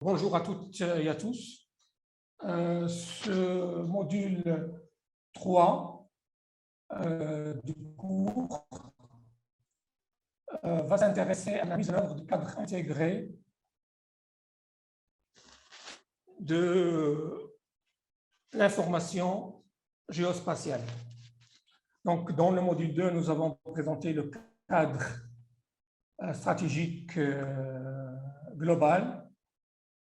Bonjour à toutes et à tous. Ce module 3 du cours va s'intéresser à la mise en œuvre du cadre intégré de l'information géospatiale. Donc, dans le module 2, nous avons présenté le cadre stratégique global.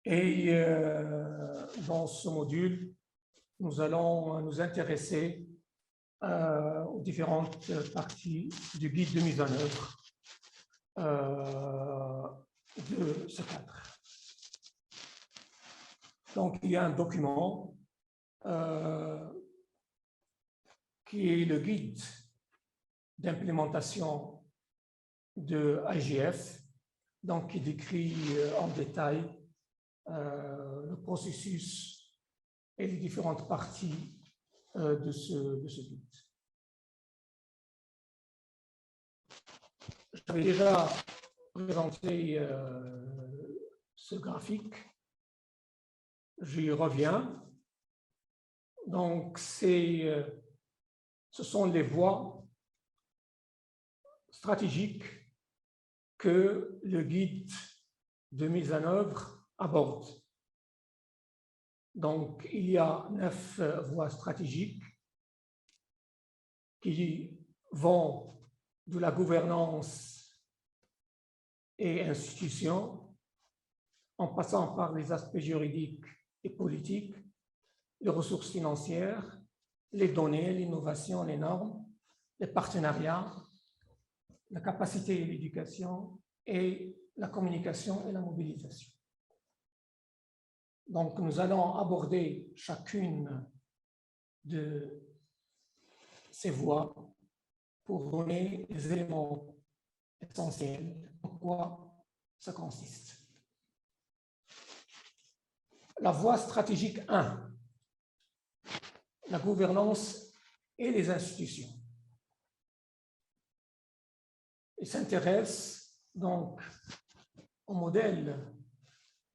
Et dans ce module, nous allons nous intéresser aux différentes parties du guide de mise en œuvre de ce cadre. Donc, il y a un document qui est le guide d'implémentation de IGF, donc qui décrit en détail le processus et les différentes parties de ce guide. J'avais déjà présenté ce graphique, j'y reviens. Donc, ce sont les voies stratégiques que le guide de mise en œuvre aborde. Donc, il y a 9 voies stratégiques qui vont de la gouvernance et institutions, en passant par les aspects juridiques et politiques, les ressources financières, les données, l'innovation, les normes, les partenariats, la capacité et l'éducation, et la communication et la mobilisation. Donc, nous allons aborder chacune de ces voies pour donner les éléments essentiels en quoi ça consiste. La voie stratégique 1, la gouvernance et les institutions. Il s'intéresse donc au modèle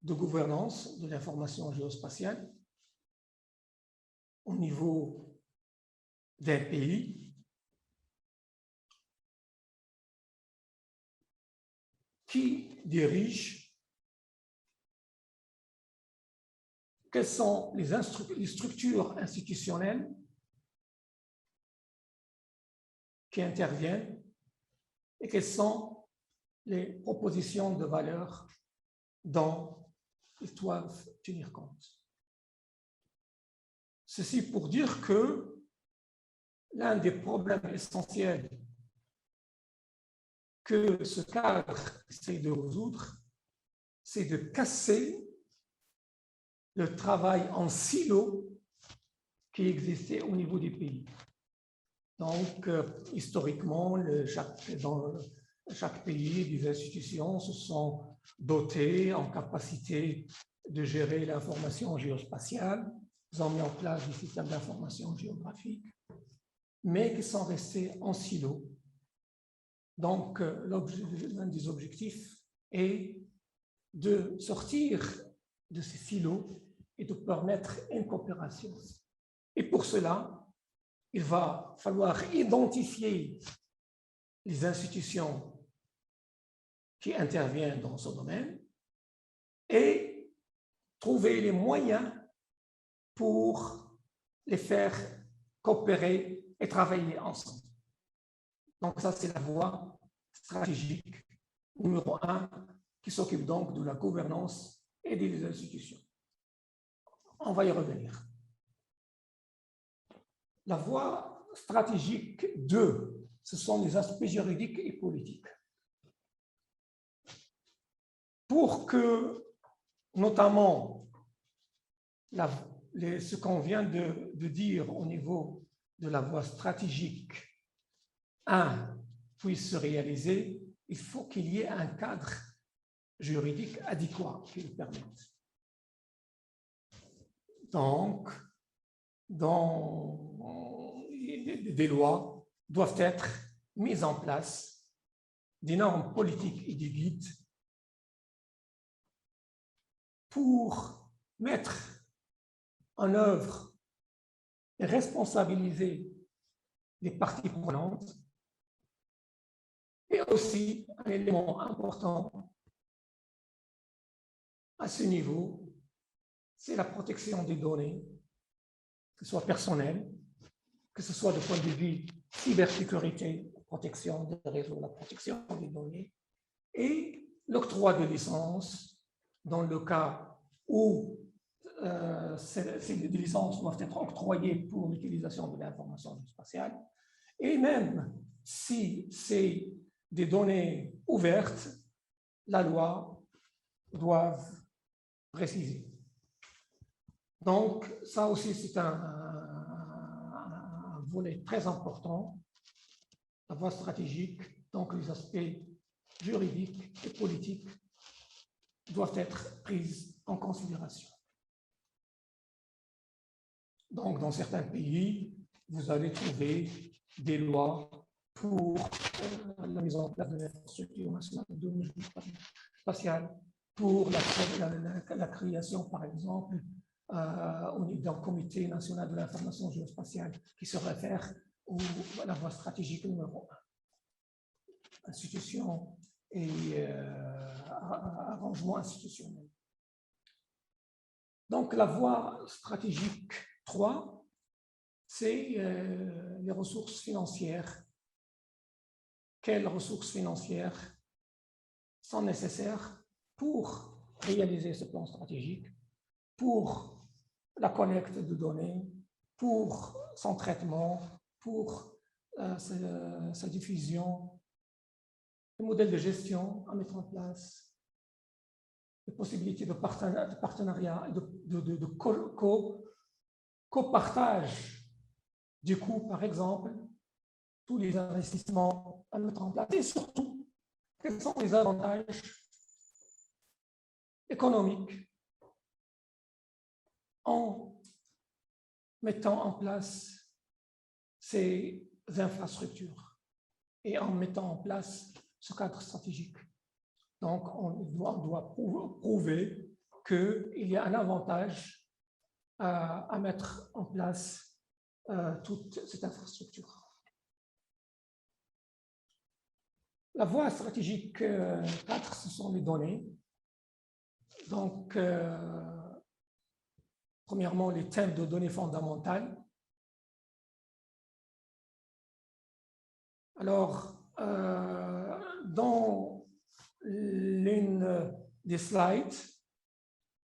de gouvernance de l'information géospatiale au niveau d'un pays qui dirige, quelles sont les structures institutionnelles qui interviennent et quelles sont les propositions de valeur dont ils doivent tenir compte. Ceci pour dire que l'un des problèmes essentiels que ce cadre essaie de résoudre, c'est de casser le travail en silo qui existait au niveau des pays. Donc, historiquement, dans chaque pays, des institutions se sont dotées en capacité de gérer l'information géospatiale. Ils ont mis en place des systèmes d'information géographique, mais qui sont restés en silo. Donc, l'un des objectifs est de sortir de ces silos et de permettre une coopération. Et pour cela, il va falloir identifier les institutions qui interviennent dans ce domaine et trouver les moyens pour les faire coopérer et travailler ensemble. Donc ça, c'est la voie stratégique numéro 1 qui s'occupe donc de la gouvernance et des institutions. On va y revenir. La voie stratégique 2, ce sont les aspects juridiques et politiques. Pour que, notamment, ce qu'on vient de dire au niveau de la voie stratégique 1 puisse se réaliser, il faut qu'il y ait un cadre juridique adéquat qui le permette. Donc, des lois doivent être mises en place, des normes politiques et des guides pour mettre en œuvre et responsabiliser les parties prenantes. Et aussi, un élément important à ce niveau, c'est la protection des données, que ce soit personnelles, que ce soit de point de vue cybersécurité, la protection des réseaux, la protection des données, et l'octroi de licences dans le cas où ces licences doivent être octroyées pour l'utilisation de l'information spatiale. Et même si c'est des données ouvertes, la loi doit préciser. Donc, ça aussi, c'est un volet très important, la voie stratégique, donc les aspects juridiques et politiques doivent être pris en considération. Donc, dans certains pays, vous allez trouver des lois pour la mise en place de l'infrastructure nationale de spatiale, pour la création, par exemple, d'un comité national de l'information géospatiale qui se réfère à la voie stratégique numéro 1, institution et arrangement institutionnel. Donc, la voie stratégique 3, c'est les ressources financières. Quelles ressources financières sont nécessaires pour réaliser ce plan stratégique, pour la collecte de données, pour son traitement, pour sa diffusion, le modèle de gestion à mettre en place, les possibilités de partenariat et de copartage du coût, par exemple, tous les investissements à mettre en place, et surtout, quels sont les avantages économiques en mettant en place ces infrastructures et en mettant en place ce cadre stratégique. Donc, on doit prouver qu'il y a un avantage à mettre en place toute cette infrastructure. La voie stratégique 4, ce sont les données. Donc, premièrement, les thèmes de données fondamentales. Alors, dans l'une des slides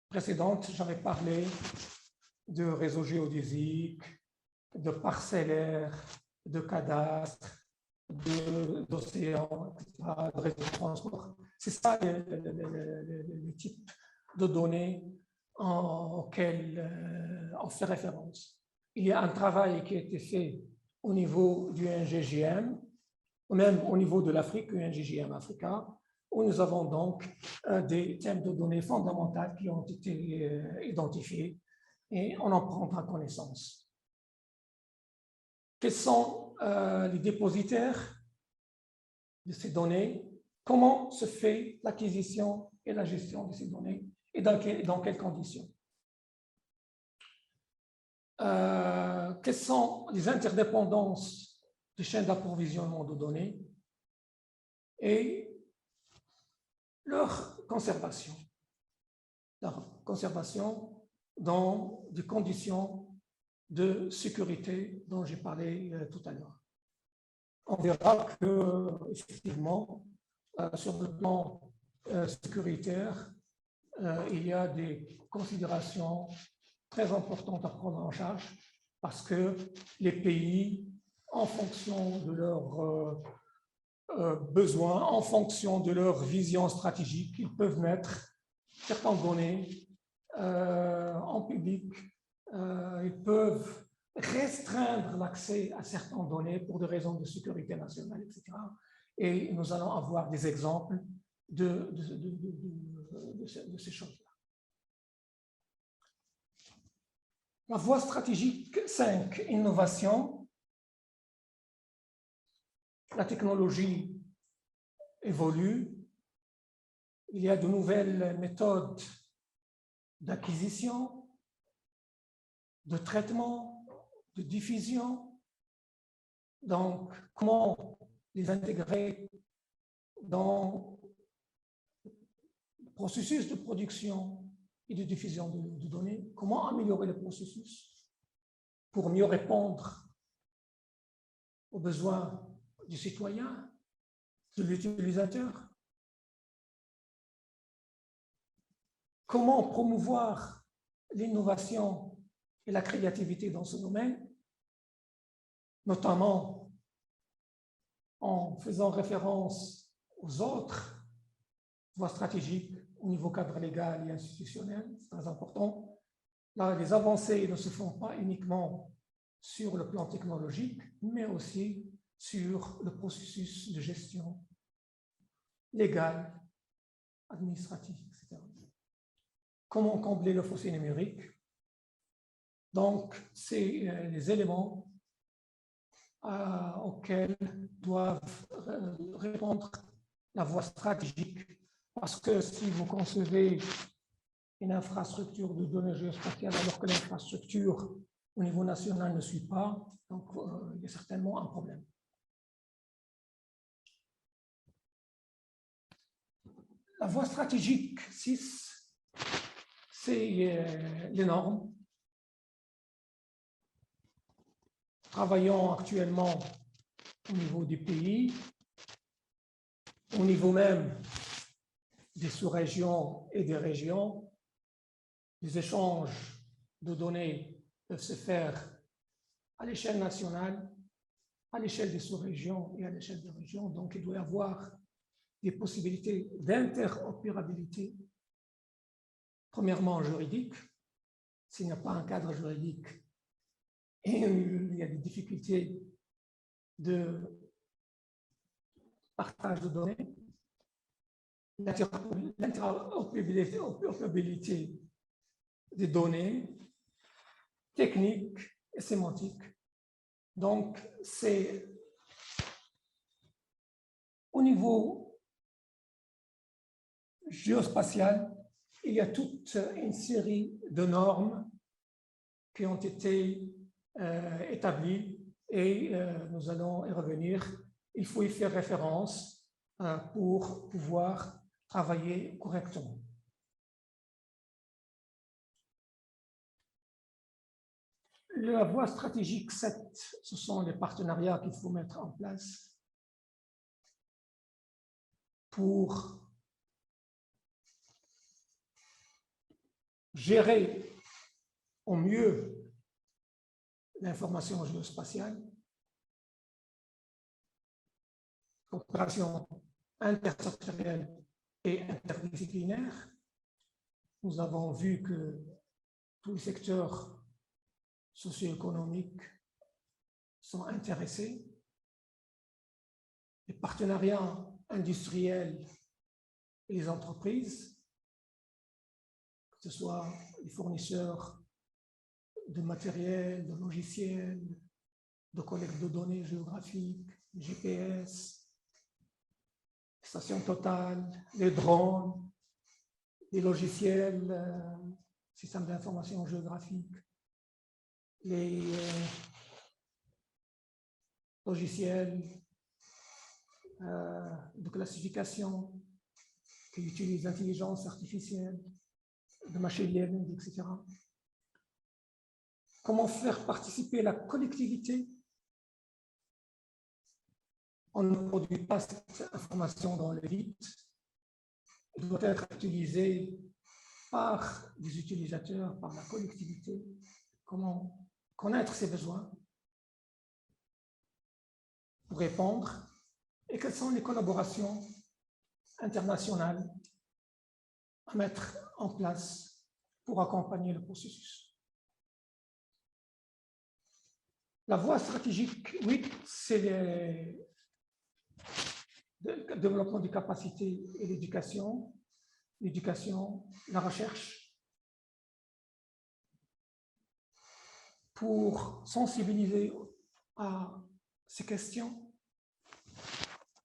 précédentes, j'avais parlé de réseaux géodésiques, de parcellaires, de cadastres, d'océans, de réseaux de transport. C'est ça le type de données auxquelles on fait référence. Il y a un travail qui a été fait au niveau du NGGM, ou même au niveau de l'Afrique, le NGGM Africa, où nous avons donc des thèmes de données fondamentales qui ont été identifiés et on en prendra connaissance. Quels sont les dépositaires de ces données? Comment se fait l'acquisition et la gestion de ces données et dans quelles conditions? Quelles sont les interdépendances des chaînes d'approvisionnement de données et leur conservation dans des conditions de sécurité dont j'ai parlé tout à l'heure. On verra que, effectivement, sur le plan sécuritaire, il y a des considérations très importantes à prendre en charge parce que les pays, en fonction de leurs besoins, en fonction de leur vision stratégique, ils peuvent mettre certaines données en public. Ils peuvent restreindre l'accès à certaines données pour des raisons de sécurité nationale, etc. Et nous allons avoir des exemples de ces choses-là. La voie stratégique 5, innovation. La technologie évolue. Il y a de nouvelles méthodes d'acquisition, de traitement, de diffusion. Donc, comment les intégrer dans le processus de production et de diffusion de données? Comment améliorer le processus pour mieux répondre aux besoins du citoyen, de l'utilisateur? Comment promouvoir l'innovation et la créativité dans ce domaine, notamment en faisant référence aux autres voies stratégiques au niveau cadre légal et institutionnel? C'est très important. Là, les avancées ne se font pas uniquement sur le plan technologique, mais aussi sur le processus de gestion légale, administrative, etc. Comment combler le fossé numérique? Donc, c'est les éléments auxquels doivent répondre la voie stratégique. Parce que si vous concevez une infrastructure de données géospatiales alors que l'infrastructure au niveau national ne suit pas, donc il y a certainement un problème. La voie stratégique 6, c'est les normes. Travaillons actuellement au niveau du pays, au niveau même des sous-régions et des régions. Les échanges de données peuvent se faire à l'échelle nationale, à l'échelle des sous-régions et à l'échelle des régions. Donc, il doit y avoir des possibilités d'interopérabilité, premièrement juridique. S'il n'y a pas un cadre juridique, et il y a des difficultés de partage de données, l'interopérabilité des données, techniques et sémantiques. Donc, c'est au niveau géospatial, il y a toute une série de normes qui ont été établies et nous allons y revenir. Il faut y faire référence pour pouvoir travailler correctement. La voie stratégique 7, ce sont les partenariats qu'il faut mettre en place pour gérer au mieux l'information géospatiale, coopération intersectorielle et interdisciplinaire. Nous avons vu que tous les secteurs socio-économiques sont intéressés. Les partenariats industriels et les entreprises, que ce soit les fournisseurs de matériel, de logiciels, de collecte de données géographiques, GPS, stations totales, les drones, les logiciels, systèmes d'information géographique, les logiciels de classification qui utilisent l'intelligence artificielle, de machine learning, etc. Comment faire participer la collectivité? On ne produit pas cette information dans le vide. Elle doit être utilisée par les utilisateurs, par la collectivité. Comment connaître ses besoins pour répondre et quelles sont les collaborations internationales à mettre en place pour accompagner le processus. La voie stratégique 8, c'est le développement des capacités et l'éducation, la recherche, pour sensibiliser à ces questions.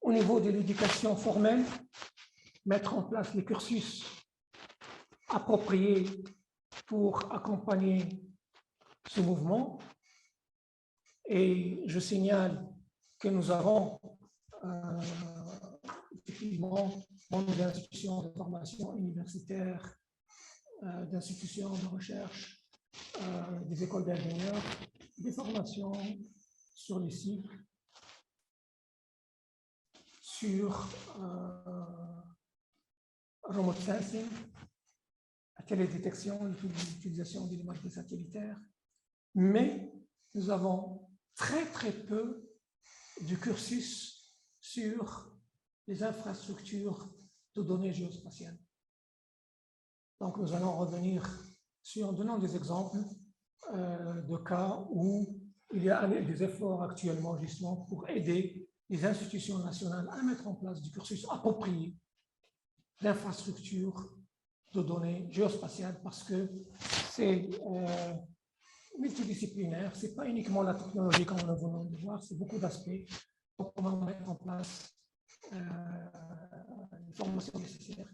Au niveau de l'éducation formelle, mettre en place les cursus appropriés pour accompagner ce mouvement. Et je signale que nous avons effectivement dans nos institutions de formation universitaire, d'institutions de recherche, des écoles d'ingénieurs, des formations sur les cycles, sur remote sensing, la télédétection, l'utilisation des images satellitaires, mais nous avons très peu de cursus sur les infrastructures de données géospatiales. Donc nous allons revenir en donnant des exemples de cas où il y a des efforts actuellement justement pour aider les institutions nationales à mettre en place du cursus approprié d'infrastructures de données géospatiales, parce que c'est multidisciplinaire, ce n'est pas uniquement la technologie comme nous venons de voir, c'est beaucoup d'aspects pour comment mettre en place les formations nécessaires.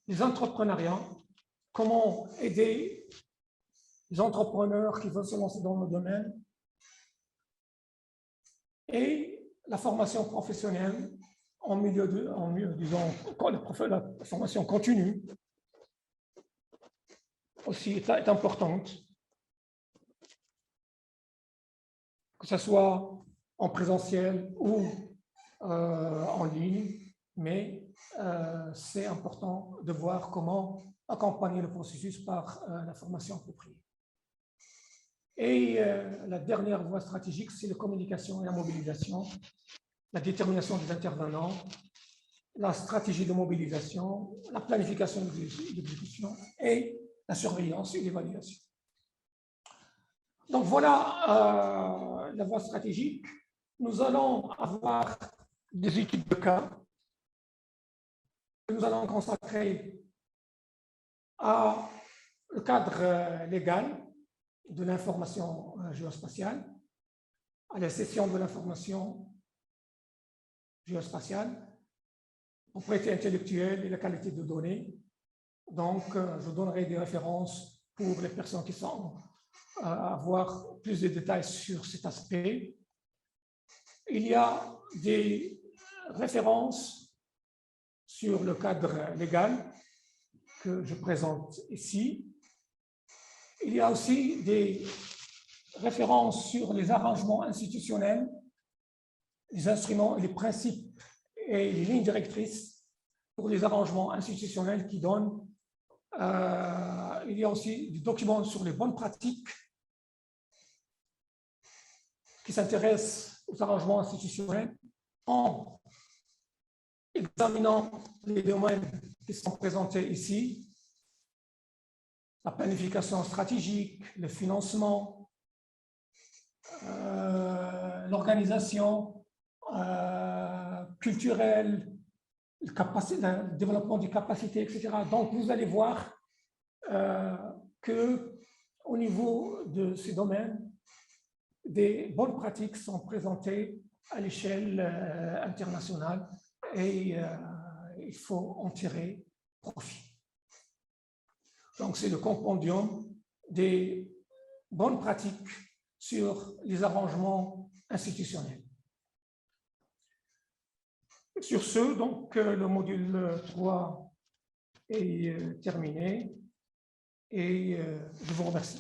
Les entrepreneuriats, comment aider les entrepreneurs qui veulent se lancer dans le domaine, et la formation professionnelle en milieu disons, la formation continue aussi est importante, que ce soit en présentiel ou en ligne, mais c'est important de voir comment accompagner le processus par la formation appropriée. Et la dernière voie stratégique, c'est la communication et la mobilisation, la détermination des intervenants, la stratégie de mobilisation, la planification de l'exécution et la surveillance et l'évaluation. Donc voilà la voie stratégique. Nous allons avoir des études de cas que nous allons consacrer à le cadre légal de l'information géospatiale, à la cession de l'information géospatiale, propriété intellectuelle et la qualité de données. Donc, je donnerai des références pour les personnes qui sont à avoir plus de détails sur cet aspect. Il y a des références sur le cadre légal que je présente ici. Il y a aussi des références sur les arrangements institutionnels, les instruments, les principes et les lignes directrices pour les arrangements institutionnels qui donnent. Il y a aussi des documents sur les bonnes pratiques qui s'intéressent aux arrangements institutionnels en examinant les domaines qui sont présentés ici, la planification stratégique, le financement, l'organisation culturelle, le développement des capacités, etc. Donc, vous allez voir qu'au niveau de ces domaines, des bonnes pratiques sont présentées à l'échelle internationale et il faut en tirer profit. Donc, c'est le compendium des bonnes pratiques sur les arrangements institutionnels. Sur ce, donc, le module 3 est terminé et je vous remercie.